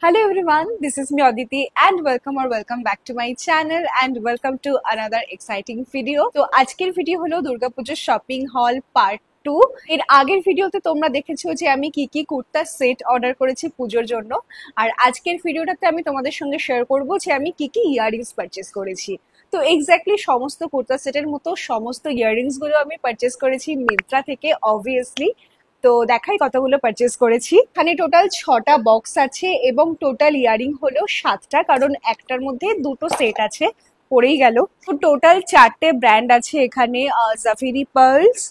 Hello everyone, this is me Aditi and welcome back to my channel and welcome to another exciting video. তো আজকের video হলো দুর্গাপূজার shopping হল part 2। এর আগের ভিডিওতে তোমরা দেখেছো যে আমি কি কি কুর্তা সেট অর্ডার করেছি পুজোর জন্য, আর আজকের ভিডিওটাতে আমি তোমাদের সঙ্গে শেয়ার করব যে আমি কি কি ইয়াররিংস পারচেজ করেছি। তো এক্স্যাক্টলি সমস্ত কুর্তা সেটের মতো সমস্ত ইয়াররিংস গুলো আমি পারচেজ করেছি মিন্ত্রা থেকে অবভিয়াসলি। তো দেখাই কতগুলো পারচেজ করেছি। এখানে টোটাল 6টা বক্স আছে এবং টোটাল ইয়ারিং হলো 7টা, কারণ একটার মধ্যে দুটো সেট আছে, পড়েই গেল। তো টোটাল 4টে ব্র্যান্ড আছে এখানে, জাফেরি পার্লস,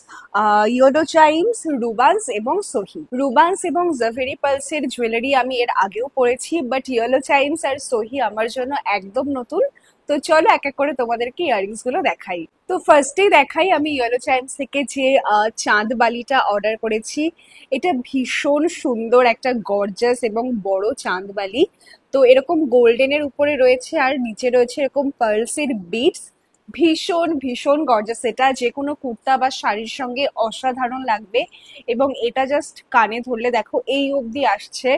ইয়োলো চাইমস, রুবান্স এবং সোহি। রুবান্স এবং জাফেরি পার্লস এর জুয়েলারি আমি এর আগেও পরেছি, বাট ইয়োলো চাইমস আর সোহি আমার জন্য একদম নতুন। তো চলো এক এক করে তোমাদেরকে ইয়াররিংস গুলো দেখাই। তো ফার্স্টেই দেখাই আমি ইয়েলো চাইমস থেকে যে চাঁদ বালিটা অর্ডার করেছি। এটা ভীষণ সুন্দর একটা গর্জাস এবং বড় চাঁদ বালি। তো এরকম গোল্ডেনের উপরে রয়েছে আর নিচে রয়েছে এরকম পার্লসের বিটস। ভীষণ ভীষণ গর্জাস, এটা যে কোনো কুর্তা বা শাড়ির সঙ্গে অসাধারণ লাগবে। এবং এটা জাস্ট কানে ধরলে দেখো এই অবধি আসছে।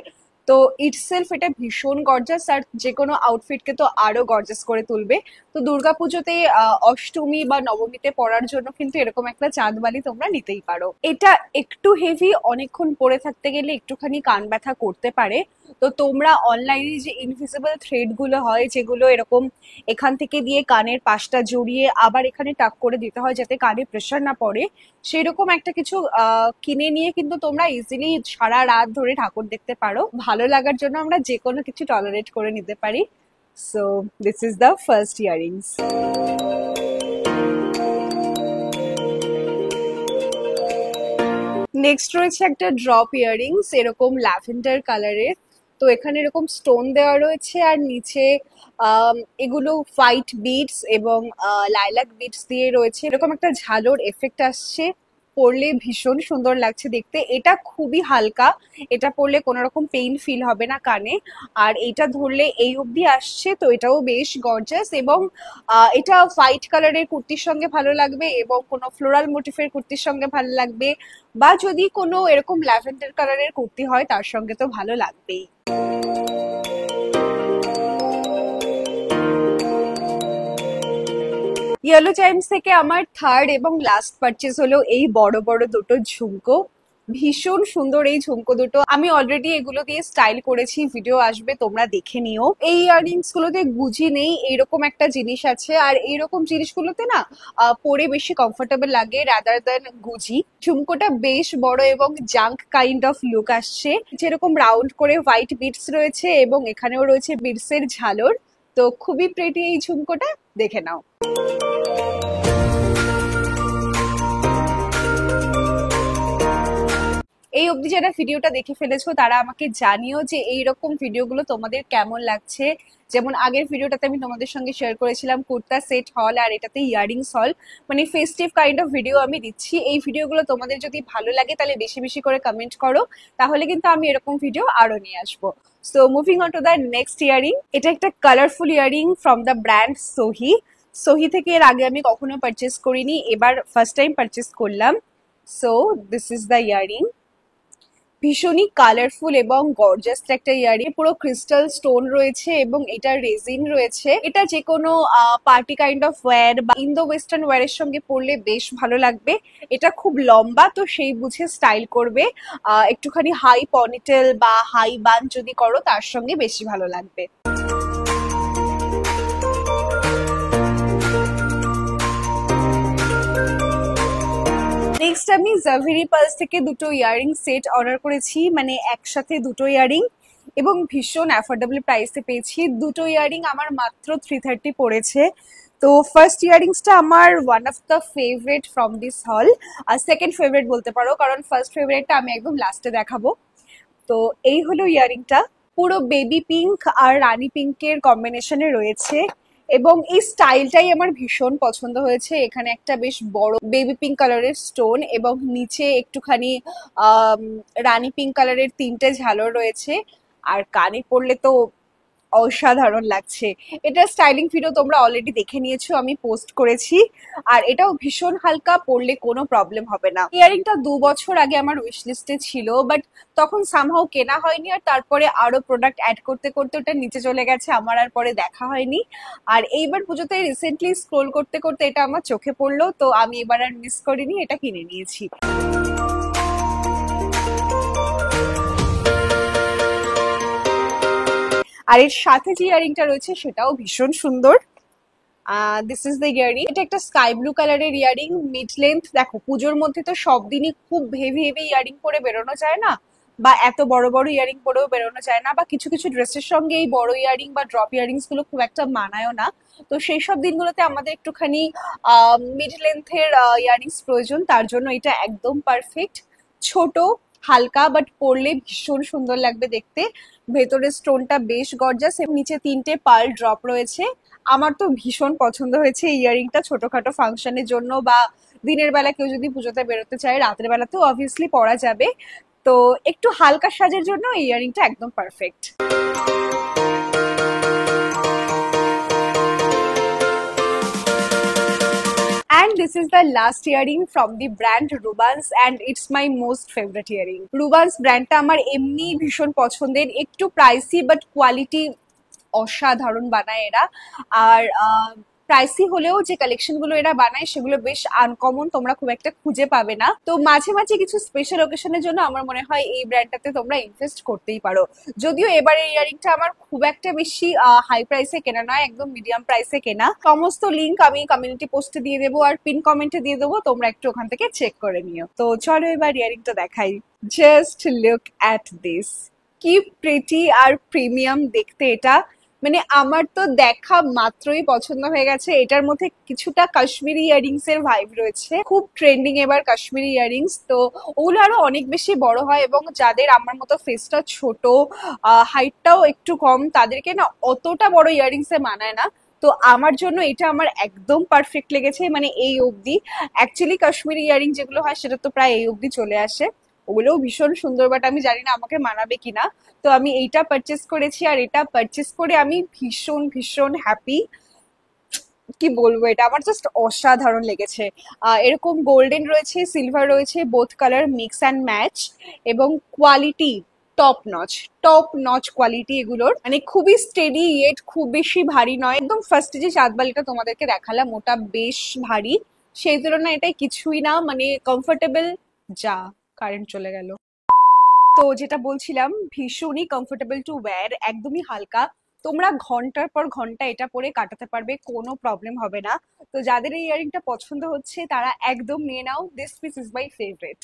তো ইটসেলফ এটা ভীষণ গর্জাস, আর যে কোনো আউটফিটকে তো আরো গর্জাস করে তুলবে। তো দুর্গাপুজোতে অষ্টমী বা নবমীতে পরার জন্য কিন্তু এরকম একটা চাঁদবালি তোমরা নিতেই পারো। এটা একটু হেভি, অনেকক্ষণ পরে থাকতে গেলে একটুখানি কান ব্যথা করতে পারে। তো তোমরা অনলাইনে যে ইনভিজিবল থ্রেড গুলো হয়, যেগুলো এরকম এখান থেকে দিয়ে কানের পাশটা জড়িয়ে আবার এখানে টাক করে দিতে হয় যাতে কানে প্রেশার না পড়ে, সেরকম একটা কিছু কিনে নিয়ে কিন্তু তোমরা ইজিলি সারা রাত ধরে ঠাকুর দেখতে পারো। ভালো লাগার জন্য আমরা যে কোনো কিছু টলারেট করে নিতে পারি। So this is the first earrings. Next রয়েছে একটা ড্রপ ইয়াররিংস, এরকম ল্যাভেন্ডার কালারের। তো এখানে এরকম স্টোন দেওয়া রয়েছে আর নিচে এগুলো হোয়াইট বিডস এবং লাইলাক বিডস দিয়ে রয়েছে, এরকম একটা ঝালোর এফেক্ট আসছে। পরলে ভীষণ সুন্দর লাগছে দেখতে। এটা খুবই হালকা, এটা পরলে কোনো রকম পেইন ফিল হবে না কানে। আর এটা ধরলে এই অবধি আসছে, তো এটাও বেশ গর্জাস। এবং এটা হোয়াইট কালারের কুর্তির সঙ্গে ভালো লাগবে এবং কোনো ফ্লোরাল মোটিফের কুর্তির সঙ্গে ভালো লাগবে, বা যদি কোনো এরকম ল্যাভেন্ডার কালারের কুর্তি হয় তার সঙ্গে তো ভালো লাগবেই। ইয়েলো চাইমস থেকে আমার থার্ড এবং লাস্ট পারচেজ হলো এই বড় বড় দুটো ঝুমকো। ভীষণ সুন্দর এই ঝুমকো দুটো, আমি অলরেডি এগুলো দিয়ে স্টাইল করেছি, ভিডিও আসবে তোমরা দেখে নিও। এই ইয়াররিংস গুলোতে গুজি নেই, এইরকম একটা জিনিস আছে, আর এইরকম জিনিসগুলোতে না পরে বেশি কমফোর্টেবল লাগে রাদার দেন গুজি। ঝুমকোটা বেশ বড় এবং জাঙ্ক কাইন্ড অফ লুক আসছে, যেরকম রাউন্ড করে হোয়াইট বিটস রয়েছে এবং এখানেও রয়েছে বিটস এর ঝালর। তো খুবই প্রিটি এই ঝুমকোটা, দেখে নাও। এই অবধি যারা ভিডিওটা দেখে ফেলেছো তারা আমাকে জানিও যে এইরকম ভিডিওগুলো তোমাদের কেমন লাগছে। যেমন আগের ভিডিওটাতে আমি তোমাদের সঙ্গে শেয়ার করেছিলাম কুর্তা সেট হল, আর এটাতে ইয়াররিংস হল, মানে ফেস্টিভ কাইন্ড অফ ভিডিও আমি দিচ্ছি। এই ভিডিওগুলো তোমাদের যদি ভালো লাগে তাহলে বেশি বেশি করে কমেন্ট করো, তাহলে কিন্তু আমি এরকম ভিডিও আরো নিয়ে আসবো। So moving on to the next earring. এটা একটা colourful earring from the brand Sohi. Sohi থেকে এর আগে আমি কখনো পারচেস করিনি, এবার ফার্স্ট টাইম পারচেস করলাম। So this is the earring. ভীষণই কালারফুল এবং গর্জাস একটা ইয়ারিং, পুরো ক্রিস্টাল স্টোন রয়েছে এবং এটা রেজিন রয়েছে। এটা যে কোনো পার্টি কাইন্ড অফ ওয়্যার বা ইন্দো ওয়েস্টার্ন ওয়্যারের সঙ্গে পরলে বেশ ভালো লাগবে। এটা খুব লম্বা, তো সেই বুঝে স্টাইল করবে। একটুখানি হাই পনিটেল বা হাই বান যদি করো তার সঙ্গে বেশি ভালো লাগবে। নেক্সট আমি জাভেরি পার্লস থেকে দুটো ইয়াররিং সেট অর্ডার করেছি, মানে একসাথে দুটো ইয়াররিং, এবং ভীষণ অ্যাফোর্ডেবল প্রাইসে পেয়েছি। দুটো ইয়াররিং আমার মাত্র 330 পড়েছে। তো ফার্স্ট ইয়াররিংসটা আমার one of the favourite from this হল, আর সেকেন্ড ফেভারিট বলতে পারো, কারণ ফার্স্ট ফেভারিটটা আমি একদম লাস্টে দেখাবো। তো এই হলো ইয়াররিংটা, পুরো বেবি পিঙ্ক আর রানী পিঙ্কের কম্বিনেশনে রয়েছে এবং এই স্টাইলটাই আমার ভীষণ পছন্দ হয়েছে। এখানে একটা বেশ বড় বেবি পিঙ্ক কালারের স্টোন এবং নিচে একটুখানি রানী পিঙ্ক কালারের 3টে ঝালর রয়েছে। আর কানে পড়লে তো অসাধারণ লাগছে। এটা স্টাইলিং ভিডিও তোমরা অলরেডি দেখে নিয়েছো, আমি পোস্ট করেছি। আর এটাও ভীষণ হালকা, পরলে কোনো প্রবলেম হবে না। ইয়ারিংটা 2 বছর আগে আমার উইশ লিস্টে ছিল, বাট তখন সামহাও কেনা হয়নি। আর তারপরে আরো প্রোডাক্ট অ্যাড করতে করতে ওটা নিচে চলে গেছে, আমার আর পরে দেখা হয়নি। আর এইবার পুজোতে রিসেন্টলি স্ক্রোল করতে করতে এটা আমার চোখে পড়লো, তো আমি এবার আর মিস করিনি, এটা কিনে নিয়েছি। আর এর সাথে যে ইয়ারিংটা রয়েছে সেটাও ভীষণ সুন্দর। This is the earring. এটা একটা স্কাই ব্লু কালারের ইয়ারিং, মিড লেন্থ। দেখো পুজোর মধ্যে তো সব দিনই খুব হেভি হেভি ইয়ারিং পরে বেরোনো যায় না, বা এত বড় বড় ইয়ারিং পরেও বেরোনো যায় না, বা কিছু কিছু ড্রেসের সঙ্গে এই বড় ইয়ারিং বা ড্রপ ইয়ারিংস গুলো খুব একটা মানায়ও না। তো সেই সব দিনগুলোতে আমাদের একটুখানি মিড লেন্থের ইয়ারিংস প্রয়োজন, তার জন্য এটা একদম পারফেক্ট। ছোট, হালকা, বাট পরলে ভীষণ সুন্দর লাগবে দেখতে। ভেতরের স্টোনটা বেশ গর্জাস, এবং নিচে 3টে পার্ল ড্রপ রয়েছে। আমার তো ভীষণ পছন্দ হয়েছে এই ইয়ারিংটা, ছোটখাটো ফাংশনের জন্য, বা দিনের বেলা কেউ যদি পুজোতে বেরোতে চায়, রাতের বেলাতেও অবভিয়াসলি পরা যাবে। তো একটু হালকা সাজের জন্য এই ইয়ারিংটা একদম perfect. And this is the last earring from the brand Rubans, and it's my most favorite earring. Rubans ব্র্যান্ডটা আমার এমনি ভীষণ পছন্দের, একটু প্রাইসি বাট কোয়ালিটি অসাধারণ বানায় এরা। আর প্রাইসি হলেও যে কালেকশন গুলো এরা বানায় সেগুলো বেশ আনকমন, তোমরা খুব একটা খুঁজে পাবে না। তো মাঝে মাঝে কিছু স্পেশাল ওকেশনের জন্য আমার মনে হয় এই ব্র্যান্ডটাতে তোমরা ইনভেস্ট করতেই পারো। যদিও এবারে ইয়ারিংটা আমার খুব একটা বেশি হাই প্রাইসে কেনা নয়, একদম মিডিয়াম প্রাইসে কেনা। সমস্ত লিঙ্ক আমি কমিউনিটি পোস্টে দিয়ে দেবো আর পিন কমেন্টে দিয়ে দেবো, তোমরা একটু ওখান থেকে চেক করে নিও। তো চলো এবার ইয়ারিংটা দেখাই। জাস্ট লুক অ্যাট দিস, কি প্রিটি আর প্রিমিয়াম দেখতে এটা। মানে আমার তো দেখা মাত্রই পছন্দ হয়ে গেছে। এটার মধ্যে কিছুটা কাশ্মীরি ইয়ারিংস এর ভাইব রয়েছে, খুব ট্রেন্ডিং এবার কাশ্মীরি ইয়ারিংস। তো ওগুলো আরো অনেক বেশি বড় হয়, এবং যাদের আমার মতো ফেসটা ছোট, হাইটটাও একটু কম, তাদেরকে না অতটা বড় ইয়ারিংস এ মানায় না। তো আমার জন্য এটা আমার একদম পারফেক্ট লেগেছে, মানে এই অবধি। অ্যাকচুয়ালি কাশ্মীরি ইয়ারিং যেগুলো হয় সেটা তো প্রায় এই অবধি চলে আসে, ওগুলোও ভীষণ সুন্দর, বাট আমি জানি না আমাকে মানাবে কিনা। তো আমি এইটা পারচেস করেছি, আর এটা পারচেস করে আমি ভীষণ ভীষণ হ্যাপি। কি বলবো, এটা আমার জাস্ট অসাধারণ লেগেছে। এরকম গোল্ডেন রয়েছে, সিলভার রয়েছে, both colour mix and match, এবং কোয়ালিটি টপ নচ কোয়ালিটি এগুলোর। মানে খুবই স্টেডি, ইয়েট খুব বেশি ভারী নয়। একদম ফার্স্টে যে চাঁদবালিটা তোমাদেরকে দেখালাম ওটা বেশ ভারী, সেই তুলনায় এটাই কিছুই না, মানে কমফোর্টেবল। যা, কারেন্ট চলে গেল। তো যেটা বলছিলাম, ভীষণই কমফোর্টেবল টু ওয়্যার, একদমই হালকা। তোমরা ঘন্টার পর ঘন্টা এটা পরে কাটাতে পারবে, কোনো প্রবলেম হবে না। তো যাদের এই ইয়ারিংটা পছন্দ হচ্ছে তারা একদম নিয়ে নাও। This piece is my favourite.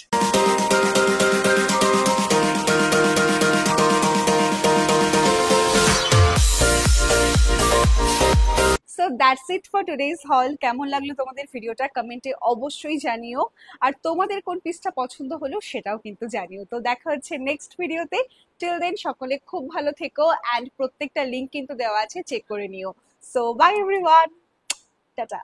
So that's it for today's haul. কেমন লাগলো তোমাদের ভিডিওটা কমেন্টে অবশ্যই জানিও, আর তোমাদের কোন পিসটা পছন্দ হলো সেটাও কিন্তু জানিও। তো দেখা হচ্ছে নেক্সট ভিডিওতে। টিল দেন সকলে খুব ভালো থেকো, অ্যান্ড প্রত্যেকটা লিঙ্ক কিন্তু দেওয়া আছে, চেক করে নিও। So by everyone, tata.